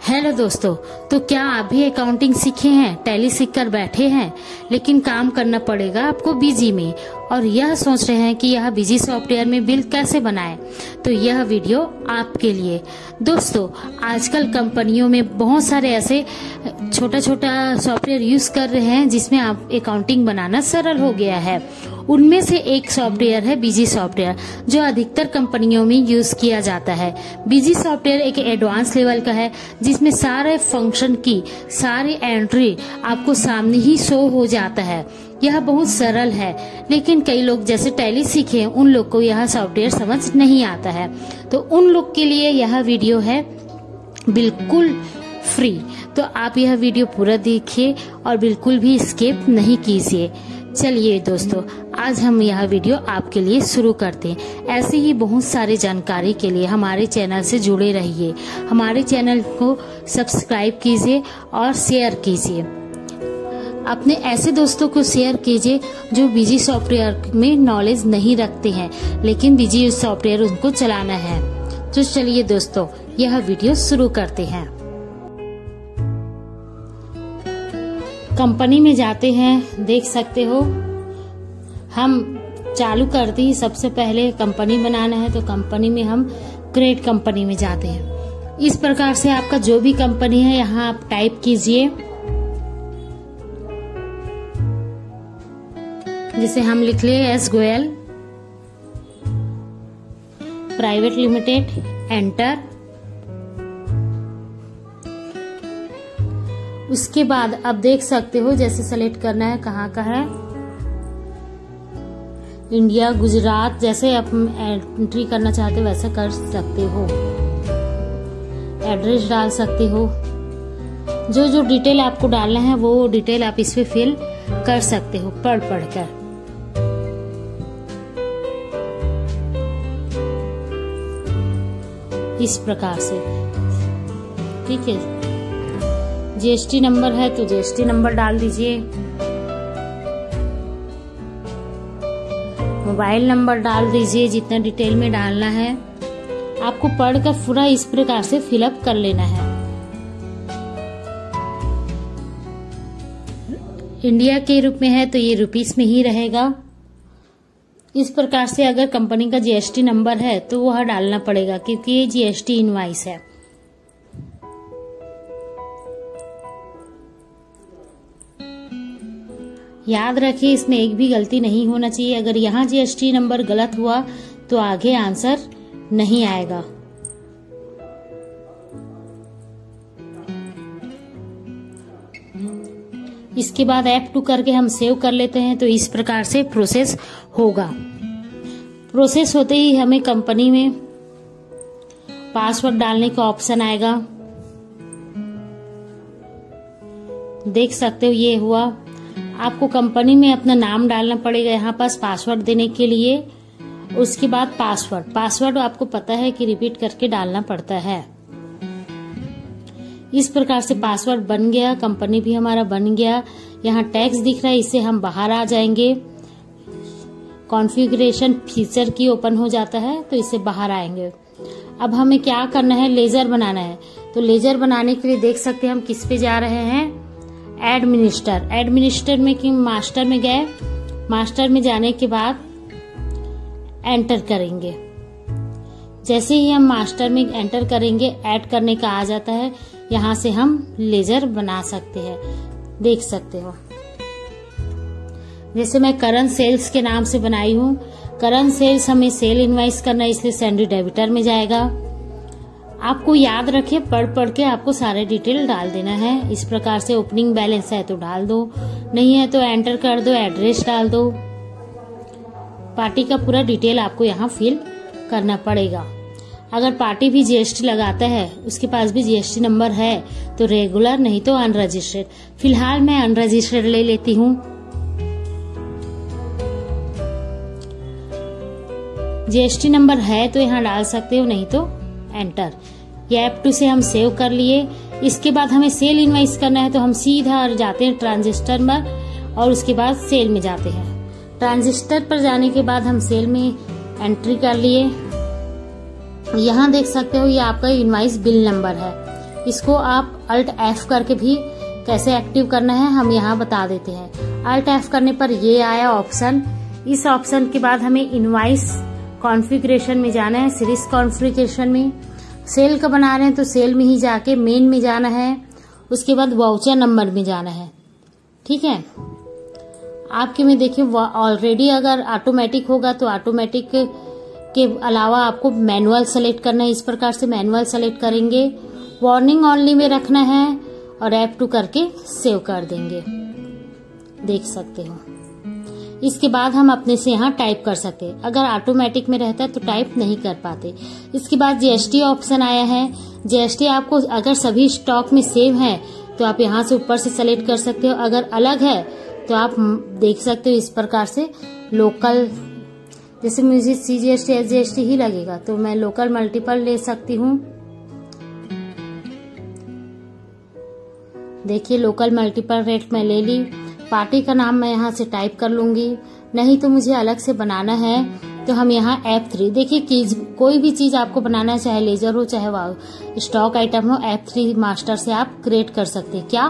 Hello दोस्तों, तो क्या आप भी अकाउंटिंग सीखे हैं, टैली सीख कर बैठे हैं, लेकिन काम करना पड़ेगा आपको बिजी में और यह सोच रहे हैं कि यह बिजी सॉफ्टवेयर में बिल कैसे बनाएं? तो यह वीडियो आपके लिए। दोस्तों, आजकल कंपनियों में बहुत सारे ऐसे छोटा छोटा सॉफ्टवेयर यूज कर रहे हैं जिसमें आप अकाउंटिंग बनाना सरल हो गया है। उनमें से एक सॉफ्टवेयर है बिजी सॉफ्टवेयर, जो अधिकतर कंपनियों में यूज किया जाता है। बिजी सॉफ्टवेयर एक एडवांस लेवल का है जिसमें सारे फंक्शन की सारी एंट्री आपको सामने ही शो हो जाता है। यह बहुत सरल है, लेकिन कई लोग जैसे टैली सीखे हैं उन लोग को यह सॉफ्टवेयर समझ नहीं आता है। तो उन लोग के लिए यह वीडियो है बिल्कुल फ्री। तो आप यह वीडियो पूरा देखिए और बिल्कुल भी स्किप नहीं कीजिए। चलिए दोस्तों, आज हम यह वीडियो आपके लिए शुरू करते हैं। ऐसे ही बहुत सारे जानकारी के लिए हमारे चैनल से जुड़े रहिए। हमारे चैनल को सब्सक्राइब कीजिए और शेयर कीजिए। अपने ऐसे दोस्तों को शेयर कीजिए जो बिजी सॉफ्टवेयर में नॉलेज नहीं रखते हैं, लेकिन बिजी सॉफ्टवेयर उनको चलाना है। तो चलिए दोस्तों, यह वीडियो शुरू करते हैं। कंपनी में जाते हैं, देख सकते हो हम चालू करते ही सबसे पहले कंपनी बनाना है, तो कंपनी में हम क्रिएट कंपनी में जाते हैं। इस प्रकार से आपका जो भी कंपनी है यहाँ आप टाइप कीजिए। जिसे हम लिख लिए S Goyal private limited, enter. उसके बाद अब देख सकते हो जैसे सेलेक्ट करना है कहाँ का है, इंडिया, गुजरात, जैसे आप एंट्री करना चाहते हो वैसा कर सकते हो। एड्रेस डाल सकते हो। जो जो डिटेल आपको डालना है वो डिटेल आप इस पे फिल कर सकते हो पढ़ कर। इस प्रकार से, ठीक है। जीएसटी नंबर है तो जीएसटी नंबर डाल दीजिए। मोबाइल नंबर डाल दीजिए, जितना डिटेल में डालना है आपको पढ़कर पूरा इस प्रकार से फिलअप कर लेना है। इंडिया के रूप में है तो ये रुपीस में ही रहेगा। इस प्रकार से अगर कंपनी का जीएसटी नंबर है तो वह डालना पड़ेगा, क्योंकि ये जीएसटी इनवॉइस है। याद रखिए इसमें एक भी गलती नहीं होना चाहिए। अगर यहाँ जीएसटी नंबर गलत हुआ तो आगे आंसर नहीं आएगा। इसके बाद F2 करके हम सेव कर लेते हैं। तो इस प्रकार से प्रोसेस होगा। प्रोसेस होते ही हमें कंपनी में पासवर्ड डालने का ऑप्शन आएगा। देख सकते हो ये हुआ। आपको कंपनी में अपना नाम डालना पड़ेगा यहाँ पास पासवर्ड देने के लिए। उसके बाद पासवर्ड आपको पता है कि रिपीट करके डालना पड़ता है। इस प्रकार से पासवर्ड बन गया, कंपनी भी हमारा बन गया। यहाँ टैक्स दिख रहा है, इससे हम बाहर आ जाएंगे। कॉन्फ़िगरेशन फीचर की ओपन हो जाता है तो इससे बाहर आएंगे। अब हमें क्या करना है, लेजर बनाना है। तो लेजर बनाने के लिए देख सकते हैं हम किस पे जा रहे हैं, एडमिनिस्टर में कि मास्टर में गए। मास्टर में जाने के बाद एंटर करेंगे। जैसे ही हम मास्टर में एंटर करेंगे, ऐड करने का आ जाता है। यहाँ से हम लेजर बना सकते हैं, देख सकते हो। जैसे मैं करंट सेल्स के नाम से बनाई हूँ। करंट सेल्स हमें सेल इनवाइस करना है, इसलिए सेंडरी डेबिटर में जाएगा। आपको याद रखिए पढ़ के आपको सारे डिटेल डाल देना है। इस प्रकार से ओपनिंग बैलेंस है तो डाल दो, नहीं है तो एंटर कर दो, एड्रेस डाल दो। पार्टी का पूरा डिटेल आपको यहाँ फिल करना पड़ेगा। अगर पार्टी भी जीएसटी लगाता है, उसके पास भी जीएसटी नंबर है तो रेगुलर, नहीं तो अनरजिस्टर्ड। फिलहाल मैं अनरजिस्टर्ड ले लेती हूँ। जीएसटी नंबर है तो यहाँ डाल सकते हो, नहीं तो एंटर। ये F2 से हम सेव कर लिए। इसके बाद हमें सेल इनवाइस करना है तो हम सीधा जाते हैं ट्रांजिस्टर में और उसके बाद सेल में जाते हैं। ट्रांजिस्टर पर जाने के बाद हम सेल में एंट्री कर लिए। यहाँ देख सकते हो ये आपका इनवाइस बिल नंबर है। इसको आप Alt F करके भी कैसे एक्टिव करना है हम यहाँ बता देते हैं। Alt F करने पर ये आया ऑप्शन। इस ऑप्शन के बाद हमें इनवॉइस कॉन्फ़िगरेशन में जाना है, सीरीज कॉन्फ़िगरेशन में। सेल का बना रहे हैं तो सेल में ही जाके मेन में जाना है, उसके बाद वाउचर नंबर में जाना है। ठीक है, आपके में देखिए ऑलरेडी अगर ऑटोमेटिक होगा तो ऑटोमेटिक के अलावा आपको मैनुअल सेलेक्ट करना है। इस प्रकार से मैनुअल सेलेक्ट करेंगे, वार्निंग ऑनली में रखना है और F2 करके सेव कर देंगे, देख सकते हो। इसके बाद हम अपने से यहाँ टाइप कर सकते हैं। अगर ऑटोमेटिक में रहता है तो टाइप नहीं कर पाते। इसके बाद GST ऑप्शन आया है। GST आपको अगर सभी स्टॉक में सेव है तो आप यहाँ से ऊपर से सेलेक्ट कर सकते हो, अगर अलग है तो आप देख सकते हो इस प्रकार से लोकल, जैसे मुझे CGST SGST ही लगेगा तो मैं लोकल मल्टीपल ले सकती हूँ। देखिए लोकल मल्टीपल रेट मैं ले ली। पार्टी का नाम मैं यहाँ से टाइप कर लूंगी, नहीं तो मुझे अलग से बनाना है तो हम यहाँ F3, देखिए कोई भी चीज आपको बनाना है, चाहे लेजर हो चाहे स्टॉक आइटम हो, F3 मास्टर से आप क्रिएट कर सकते हैं। क्या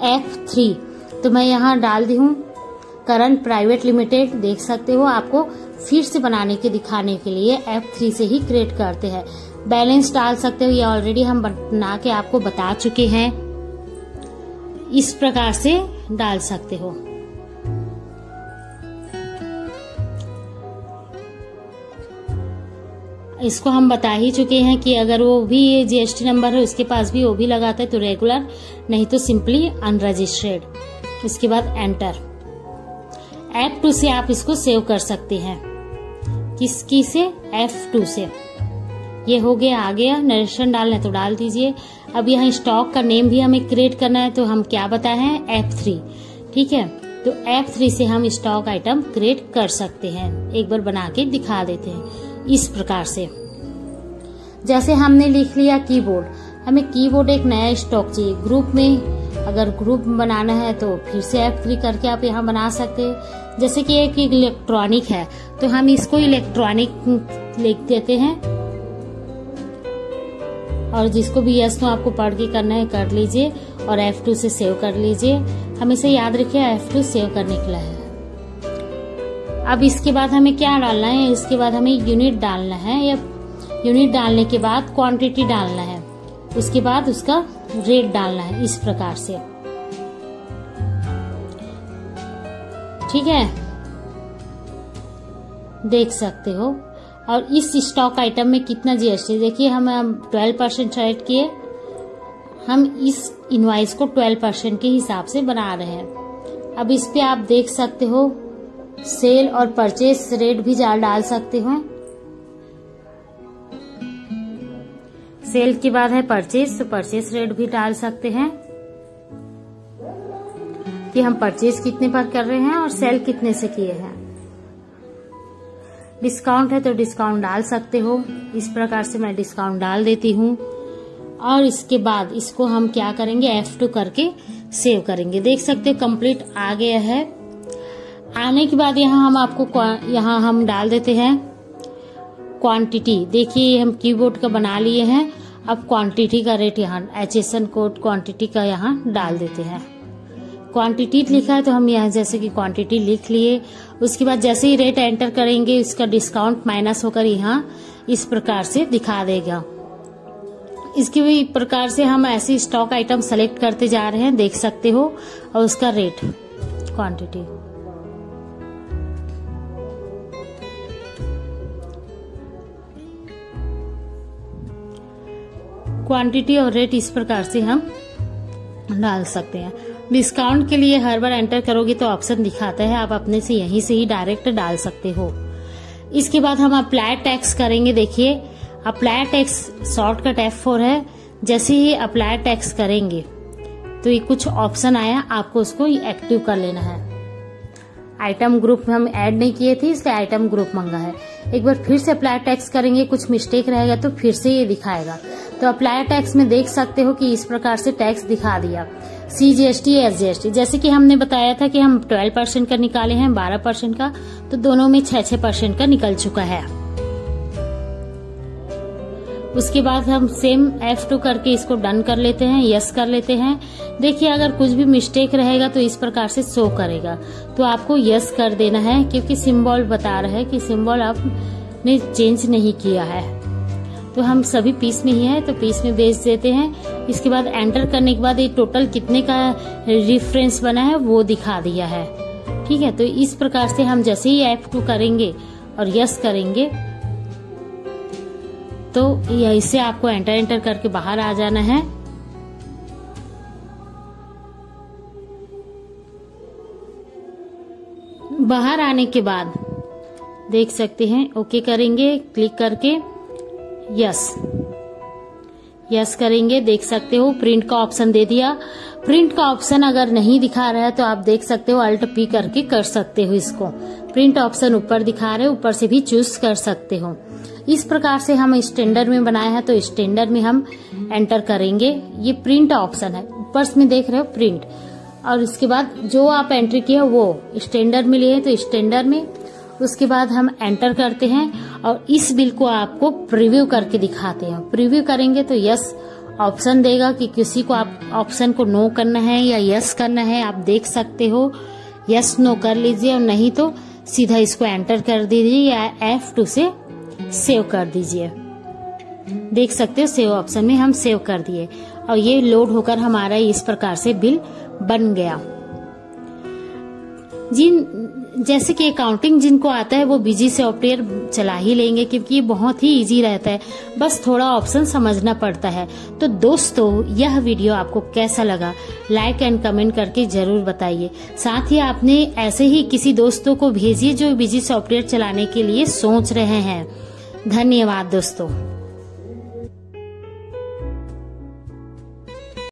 F3, तो मैं यहाँ डाल दी हूँ करंट प्राइवेट लिमिटेड। देख सकते हो आपको फिर से बनाने के दिखाने के लिए F3 से ही क्रिएट करते हैं। बैलेंस डाल सकते हो, ये ऑलरेडी हम बना के आपको बता चुके हैं, इस प्रकार से डाल सकते हो। इसको हम बता ही चुके हैं कि अगर वो भी ये GST नंबर है उसके पास भी वो भी लगाता है तो रेगुलर, नहीं तो सिंपली अनरजिस्टर्ड। इसके बाद एंटर। F2 से आप इसको सेव कर सकते हैं। किसकी से? F2 से। ये हो गया, आ गया। नरेशन डालना है तो डाल दीजिए। अब यहाँ स्टॉक का नेम भी हमें क्रिएट करना है तो हम क्या बताए हैं? F3। ठीक है, तो F3 से हम स्टॉक आइटम क्रिएट कर सकते हैं। एक बार बना के दिखा देते हैं इस प्रकार से। जैसे हमने लिख लिया कीबोर्ड, हमें कीबोर्ड एक नया स्टॉक चाहिए ग्रुप में। अगर ग्रुप बनाना है तो फिर से F3 करके आप यहाँ बना सकते हैं। जैसे कि एक इलेक्ट्रॉनिक है तो हम इसको इलेक्ट्रॉनिक लिख देते हैं, और जिसको भी यस नो आपको पढ़ के करना है कर लीजिए और F2 से सेव कर लीजिए। हमेशा याद रखिए F2 सेव करने के लिए है। अब इसके बाद हमें क्या डालना है? इसके बाद हमें यूनिट डालना है, या यूनिट डालने के बाद क्वांटिटी डालना है, उसके बाद उसका रेट डालना है, इस प्रकार से। ठीक है, देख सकते हो। और इस स्टॉक आइटम में कितना GST, देखिए हम 12% सेलेक्ट किए, हम इस इनवॉइस को 12% के हिसाब से बना रहे हैं। अब इस पे आप देख सकते हो सेल और परचेस रेट भी डाल सकते हो। सेल के बाद है परचेस, तो परचेस रेट भी डाल सकते हैं कि हम परचेस कितने पर कर रहे हैं और सेल कितने से किए हैं। डिस्काउंट है तो डिस्काउंट डाल सकते हो, इस प्रकार से मैं डिस्काउंट डाल देती हूँ। और इसके बाद इसको हम क्या करेंगे? F2 करके सेव करेंगे। देख सकते हो कंप्लीट आ गया है। आने के बाद यहाँ हम डाल देते हैं क्वांटिटी। देखिए हम कीबोर्ड का बना लिए हैं। अब क्वांटिटी का रेट यहाँ HSN कोड क्वांटिटी का यहाँ डाल देते हैं। क्वांटिटी लिखा है तो हम यहाँ जैसे कि क्वांटिटी लिख लिए। उसके बाद जैसे ही रेट एंटर करेंगे उसका डिस्काउंट माइनस होकर यहाँ इस प्रकार से दिखा देगा। इसके भी प्रकार से हम ऐसे स्टॉक आइटम सेलेक्ट करते जा रहे हैं, देख सकते हो, और उसका रेट क्वांटिटी। क्वांटिटी और रेट इस प्रकार से हम डाल सकते हैं। डिस्काउंट के लिए हर बार एंटर करोगे तो ऑप्शन दिखाता है, आप अपने से यहीं से ही डायरेक्ट डाल सकते हो। इसके बाद हम अप्लाई टैक्स करेंगे। देखिए अप्लाई टैक्स शॉर्टकट F4 है। जैसे ही अप्लाई टैक्स करेंगे तो ये कुछ ऑप्शन आया, आपको उसको एक्टिव कर लेना है। आइटम ग्रुप हम ऐड नहीं किए थे इसलिए आइटम ग्रुप मंगा है। एक बार फिर से अप्लाई टैक्स करेंगे, कुछ मिस्टेक रहेगा तो फिर से ये दिखाएगा। तो अप्लाई टैक्स में देख सकते हो कि इस प्रकार से टैक्स दिखा दिया, CGST SGST। जैसे कि हमने बताया था कि हम 12% का निकाले हैं, 12% का, तो दोनों में 6% का निकल चुका है। उसके बाद हम सेम F2 करके इसको डन कर लेते हैं, यस कर लेते हैं। देखिए अगर कुछ भी मिस्टेक रहेगा तो इस प्रकार से शो करेगा, तो आपको यस कर देना है क्योंकि सिंबल बता रहा है कि सिंबल आपने चेंज नहीं किया है। तो हम सभी पीस में ही है तो पीस में भेज देते हैं। इसके बाद एंटर करने के बाद ये टोटल कितने का रेफरेंस बना है वो दिखा दिया है। ठीक है, तो इस प्रकार से हम जैसे ही F2 करेंगे और यस करेंगे तो इससे आपको एंटर करके बाहर आ जाना है। बाहर आने के बाद देख सकते हैं ओके करेंगे, क्लिक करके यस करेंगे। देख सकते हो प्रिंट का ऑप्शन दे दिया। प्रिंट का ऑप्शन अगर नहीं दिखा रहा है तो आप देख सकते हो Alt P करके कर सकते हो इसको। प्रिंट ऑप्शन ऊपर दिखा रहे हो, ऊपर से भी चूज कर सकते हो। इस प्रकार से हम स्टैंडर्ड में बनाया है तो स्टैंडर्ड में हम एंटर करेंगे। ये प्रिंट ऑप्शन है, ऊपर में देख रहे हो प्रिंट, और इसके बाद जो आप एंट्री किए वो स्टैंडर्ड में लिए तो स्टैंडर्ड में। उसके बाद हम एंटर करते हैं और इस बिल को आपको प्रीव्यू करके दिखाते हैं। प्रीव्यू करेंगे तो यस ऑप्शन देगा कि किसी को आप ऑप्शन को नो करना है या यस करना है, आप देख सकते हो। यस नो कर लीजिए और नहीं तो सीधा इसको एंटर कर दीजिए या F2 से सेव कर दीजिए। देख सकते हो सेव ऑप्शन में हम सेव कर दिए और ये लोड होकर हमारा इस प्रकार से बिल बन गया। जैसे कि अकाउंटिंग जिनको आता है वो बीजी सॉफ्टवेयर चला ही लेंगे क्योंकि ये बहुत ही इजी रहता है, बस थोड़ा ऑप्शन समझना पड़ता है। तो दोस्तों यह वीडियो आपको कैसा लगा लाइक एंड कमेंट करके जरूर बताइए। साथ ही आपने ऐसे ही किसी दोस्तों को भेजिए जो बीजी सॉफ्टवेयर चलाने के लिए सोच रहे हैं। धन्यवाद दोस्तों।